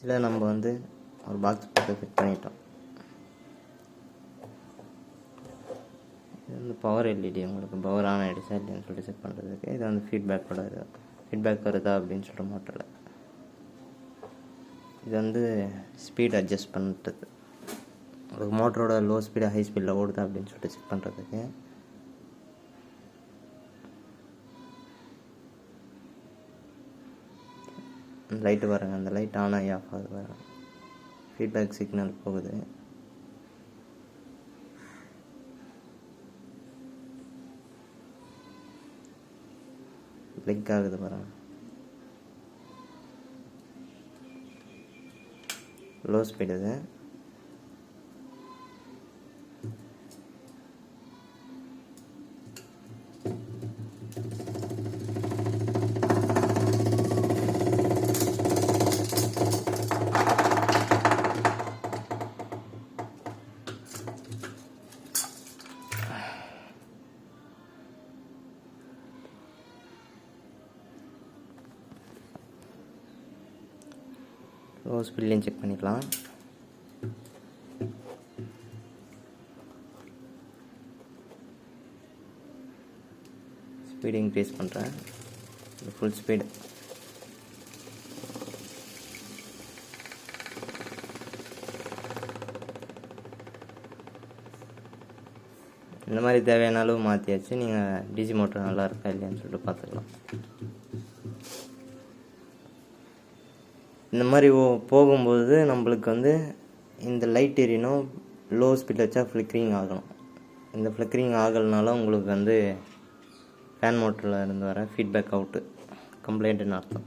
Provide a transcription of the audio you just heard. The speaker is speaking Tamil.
இதில் நம்ம வந்து ஒரு பாக்ஸ் போட்டு ஃபிட் பண்ணிட்டோம். இது வந்து பவர் எல்இடி, உங்களுக்கு பவர் ஆன் ஆகிடுச்சா இல்லைன்னு சொல்லிட்டு செக் பண்ணுறதுக்கு. இது வந்து ஃபீட்பேக்கோட இது, ஃபீட்பேக் வருதா அப்படின்னு சொல்லிட்டு மோட்டரில். இது வந்து ஸ்பீட் அட்ஜஸ்ட் பண்ணுறது, உங்களுக்கு மோட்டரோட லோ ஸ்பீடாக ஹை ஸ்பீடில் ஓடுதா அப்படின்னு சொல்லிட்டு செக் பண்ணுறதுக்கு. லைட்டு பாருங்கள், அந்த லைட் ஆன் ஆகி ஆஃப் ஆகுது பாருங்கள், ஃபீட்பேக் சிக்னல் போகுது. பிளிங்க் ஆகுது பாருங்கள், லோ ஸ்பீடு இது. லோ ஸ்பீட்லேயும் செக் பண்ணிக்கலாம். ஸ்பீடு இன்க்ரீஸ் பண்ணுறேன், ஃபுல் ஸ்பீடு. இந்த மாதிரி தேவையான அளவு மாற்றியாச்சு. நீங்கள் டிசி மோட்டர் நல்லா இருக்கா இல்லையான்னு சொல்லிட்டு பார்த்துக்கலாம். இந்த மாதிரி போகும்போது நம்மளுக்கு வந்து இந்த லைட் எரியணும், லோ ஸ்பீடில் வச்சா ஃப்ளிக்கரிங் ஆகணும். இந்த ஃப்ளிக்கரிங் ஆகலைனால உங்களுக்கு வந்து ஃபேன் மோட்டரில் இருந்து வர ஃபீட்பேக் அவுட்டு கம்ப்ளைண்ட்டுன்னு அர்த்தம்.